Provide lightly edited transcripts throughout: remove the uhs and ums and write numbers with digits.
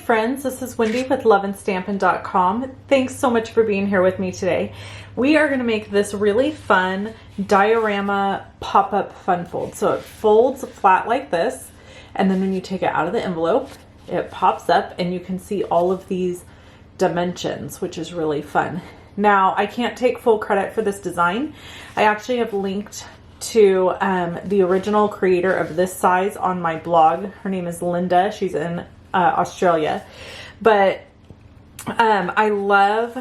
friends, this is Wendy with LUVLY.com. Thanks so much for being here with me today. We are going to make this really fun diorama pop-up fun fold. So it folds flat like this, and then when you take it out of the envelope, it pops up and you can see all of these dimensions, which is really fun. Now, I can't take full credit for this design. I actually have linked to the original creator of this size on my blog. Her name is Linda. She's in Australia. But I love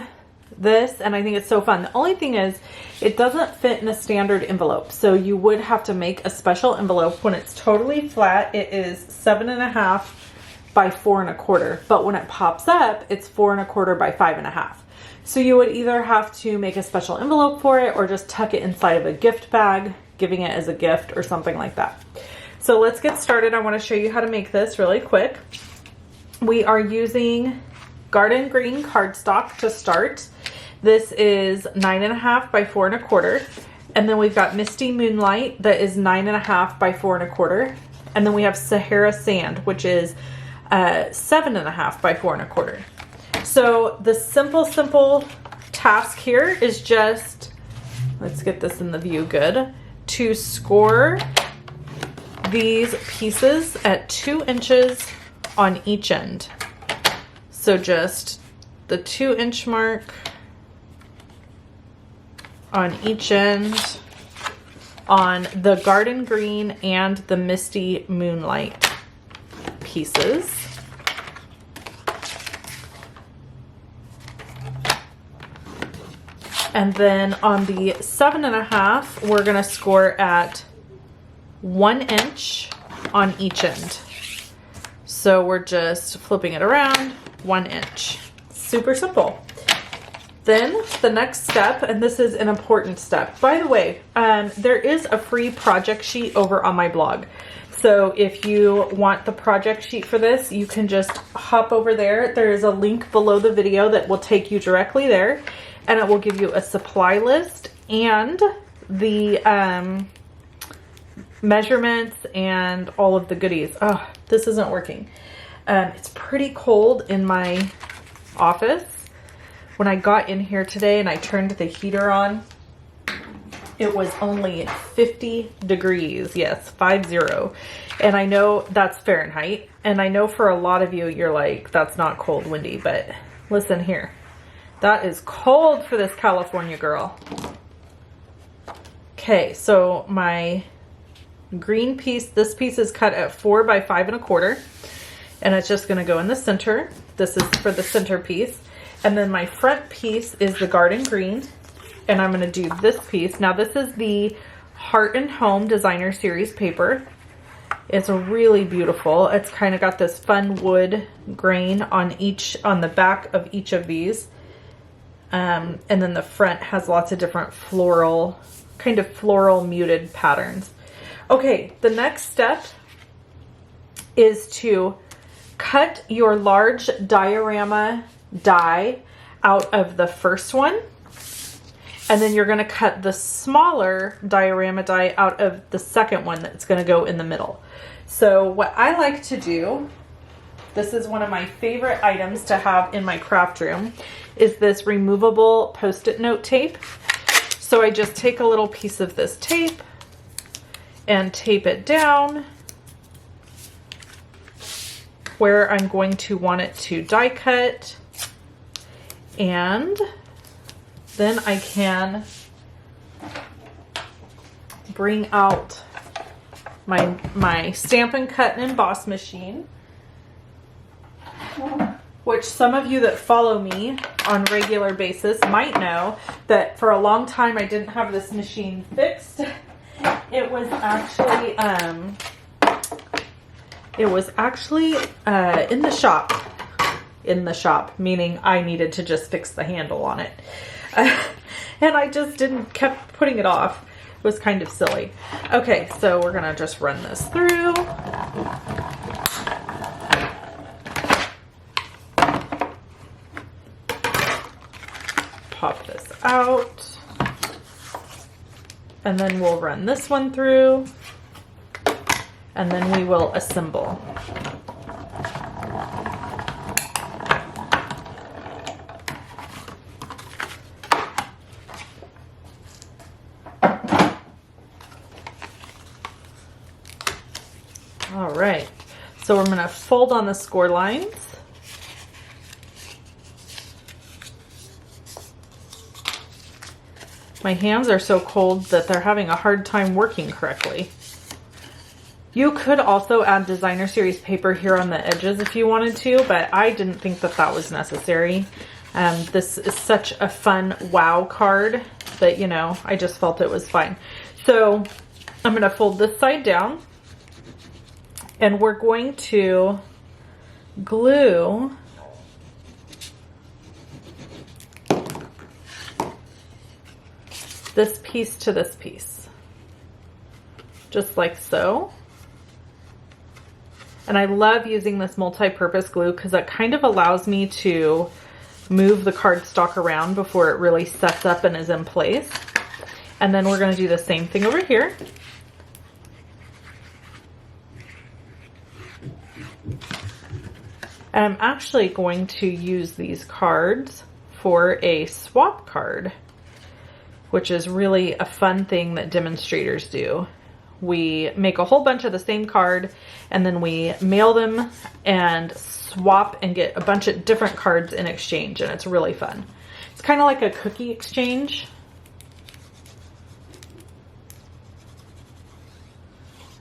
this and I think it's so fun. The only thing is it doesn't fit in a standard envelope. So you would have to make a special envelope. When it's totally flat, it is 7.5 by 4 1/4. But when it pops up, it's 4 1/4 by 5 1/2. So you would either have to make a special envelope for it or just tuck it inside of a gift bag, giving it as a gift or something like that. So let's get started. I want to show you how to make this really quick. We are using garden green cardstock to start. This is 9.5 by 4 1/4. And then we've got Misty Moonlight that is 9.5 by 4 1/4. And then we have Sahara Sand, which is 7.5 by 4 1/4. So the simple task here is just, let's get this in the view good, to score these pieces at 2 inches on each end. So just the 2-inch mark on each end on the garden green and the Misty Moonlight pieces. And then on the 7.5, we're gonna score at 1 inch on each end. So we're just flipping it around, 1 inch. Super simple. Then the next step, and this is an important step. By the way, there is a free project sheet over on my blog. So if you want the project sheet for this, you can just hop over there. There is a link below the video that will take you directly there. And it will give you a supply list and the measurements and all of the goodies. Oh, this isn't working. It's pretty cold in my office. When I got in here today and I turned the heater on, it was only 50 degrees. Yes, 50. And I know that's Fahrenheit. And I know for a lot of you, you're like, that's not cold, Wendy. But listen here. That is cold for this California girl. Okay, so my green piece, this piece is cut at 4 by 5 1/4. And it's just gonna go in the center. This is for the center piece. And then my front piece is the garden green. And I'm gonna do this piece. Now this is the Heart and Home Designer Series paper. It's really beautiful. It's kind of got this fun wood grain on the back of each of these. And then the front has lots of different floral muted patterns. Okay, the next step is to cut your large diorama die out of the first one. And then you're gonna cut the smaller diorama die out of the second one that's gonna go in the middle. So what I like to do, this is one of my favorite items to have in my craft room, is this removable Post-it note tape. So I just take a little piece of this tape and tape it down where I'm going to want it to die cut. And then I can bring out my Stampin' Cut and Emboss machine, which some of you that follow me on a regular basis might know that for a long time I didn't have this machine fixed. It was actually in the shop. In the shop, meaning I needed to just fix the handle on it. And I just kept putting it off. It was kind of silly. Okay, so we're gonna just run this through. Pop this out. And then we'll run this one through. And then we will assemble. All right, so we're gonna fold on the score lines. My hands are so cold that they're having a hard time working correctly. You could also add designer series paper here on the edges if you wanted to, but I didn't think that that was necessary. This is such a fun wow card that, you know, I just felt it was fine. So I'm going to fold this side down, and we're going to glue this piece to this piece, just like so. And I love using this multi-purpose glue because it kind of allows me to move the cardstock around before it really sets up and is in place. And then we're going to do the same thing over here. And I'm actually going to use these cards for a swap card, which is really a fun thing that demonstrators do. We make a whole bunch of the same card, and then we mail them and swap and get a bunch of different cards in exchange, and it's really fun. It's kind of like a cookie exchange.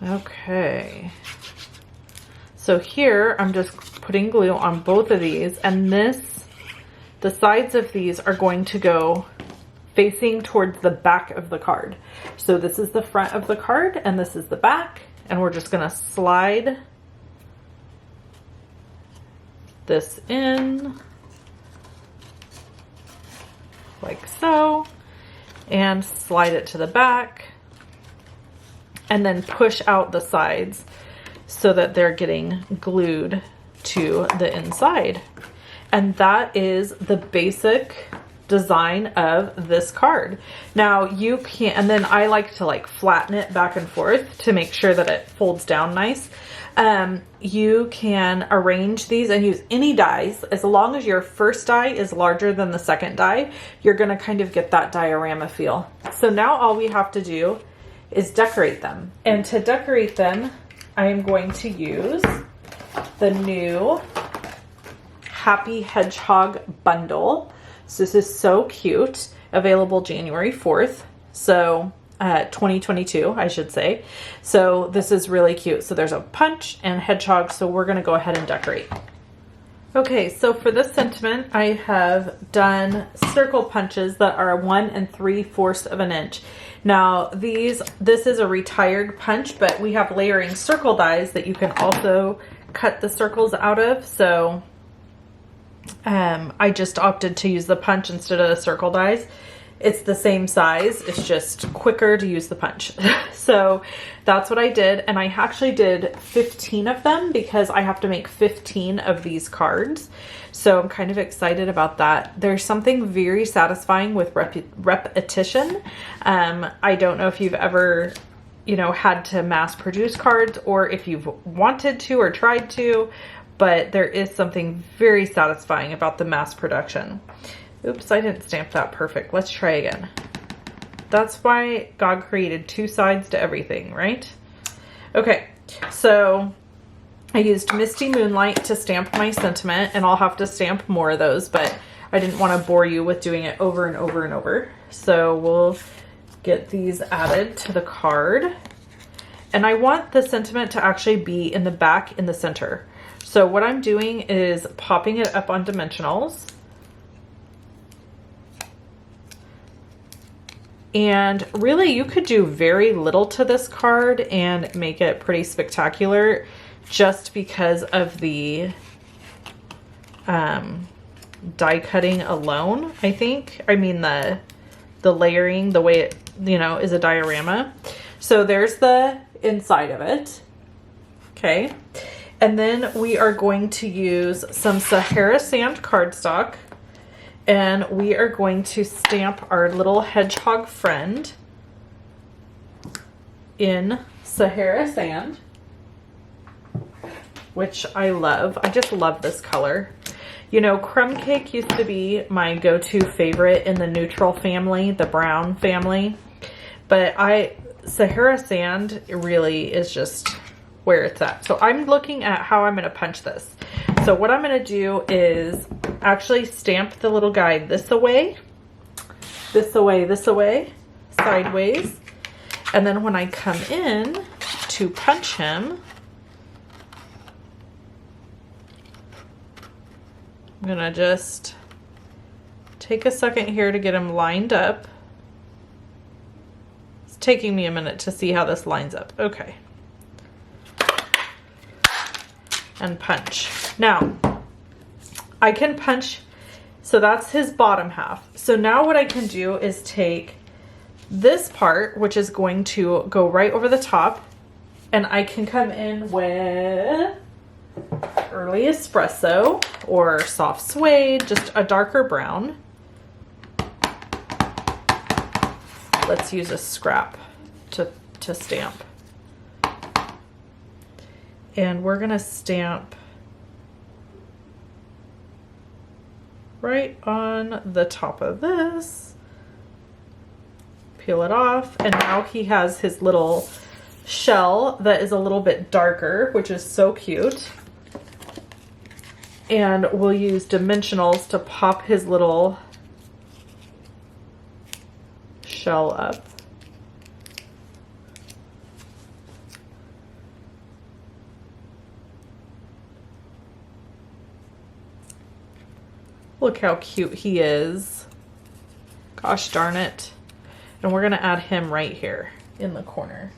Okay. So here I'm just putting glue on both of these, and the sides of these are going to go facing towards the back of the card. So this is the front of the card and this is the back, and we're just going to slide this in like so and slide it to the back, and then push out the sides so that they're getting glued to the inside. And that is the basic design of this card. Now you can, and then I like to like flatten it back and forth to make sure that it folds down nice. You can arrange these and use any dies. As long as your first die is larger than the second die, you're going to kind of get that diorama feel. So now all we have to do is decorate them. And to decorate them, I am going to use the new Happy Hedgehog bundle. So this is so cute. Available January 4th. So 2022, I should say. So this is really cute. So there's a punch and hedgehog. So we're going to go ahead and decorate. Okay, so for this sentiment, I have done circle punches that are 1 3/4 of an inch. Now this is a retired punch, but we have layering circle dies that you can also cut the circles out of. So I just opted to use the punch instead of the circle dies. It's the same size, it's just quicker to use the punch. So that's what I did, and I actually did 15 of them because I have to make 15 of these cards. So I'm kind of excited about that. There's something very satisfying with repetition. I don't know if you've ever, you know, had to mass produce cards, or if you've wanted to or tried to, but there is something very satisfying about the mass production. Oops, I didn't stamp that perfect. Let's try again. That's why God created two sides to everything, right? Okay, so I used Misty Moonlight to stamp my sentiment, and I'll have to stamp more of those, but I didn't want to bore you with doing it over and over and over. So we'll get these added to the card. And I want the sentiment to actually be in the back in the center. So what I'm doing is popping it up on dimensionals. And really, you could do very little to this card and make it pretty spectacular just because of the die cutting alone, I think. I mean, the layering, the way it, you know, is a diorama. So there's the inside of it. Okay. And then we are going to use some Sahara Sand cardstock. And we are going to stamp our little hedgehog friend in Sahara Sand, which I love. I just love this color. You know, crumb cake used to be my go-to favorite in the neutral family, the brown family. But Sahara Sand really is just where it's at. So I'm looking at how I'm going to punch this. So what I'm going to do is actually stamp the little guy this away, sideways. And then when I come in to punch him, I'm going to just take a second here to get him lined up. It's taking me a minute to see how this lines up. Okay. And punch. Now, I can punch, so that's his bottom half. So now what I can do is take this part, which is going to go right over the top, and I can come in with early espresso or soft suede, just a darker brown. Let's use a scrap to stamp. And we're gonna stamp right on the top of this. Peel it off, and now he has his little shell that is a little bit darker, which is so cute. And we'll use dimensionals to pop his little shell up. Look how cute he is. Gosh darn it. And we're gonna add him right here in the corner.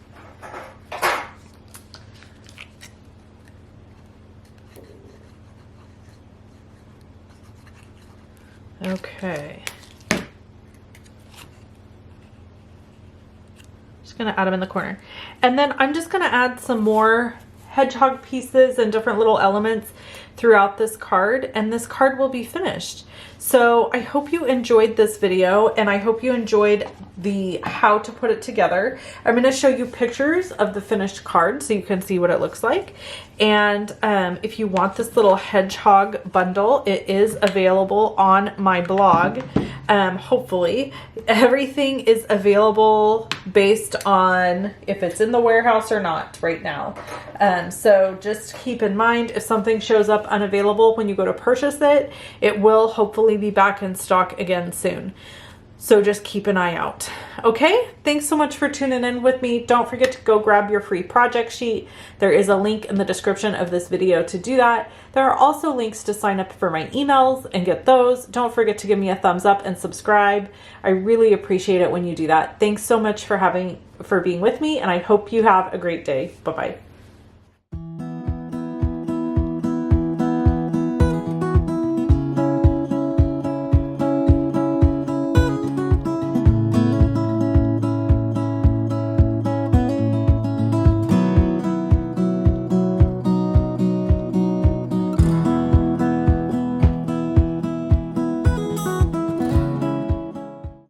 Okay. Just gonna add him in the corner. And then I'm just gonna add some more hedgehog pieces and different little elements throughout this card, and this card will be finished. So I hope you enjoyed this video, and I hope you enjoyed the how to put it together. I'm going to show you pictures of the finished card so you can see what it looks like. And if you want this little hedgehog bundle, it is available on my blog. Hopefully everything is available based on if it's in the warehouse or not right now. So just keep in mind, if something shows up unavailable when you go to purchase it, it will hopefully be back in stock again soon. So just keep an eye out. Okay, thanks so much for tuning in with me. Don't forget to go grab your free project sheet. There is a link in the description of this video to do that. There are also links to sign up for my emails and get those. Don't forget to give me a thumbs up and subscribe. I really appreciate it when you do that. Thanks so much for being with me, and I hope you have a great day. Bye-bye.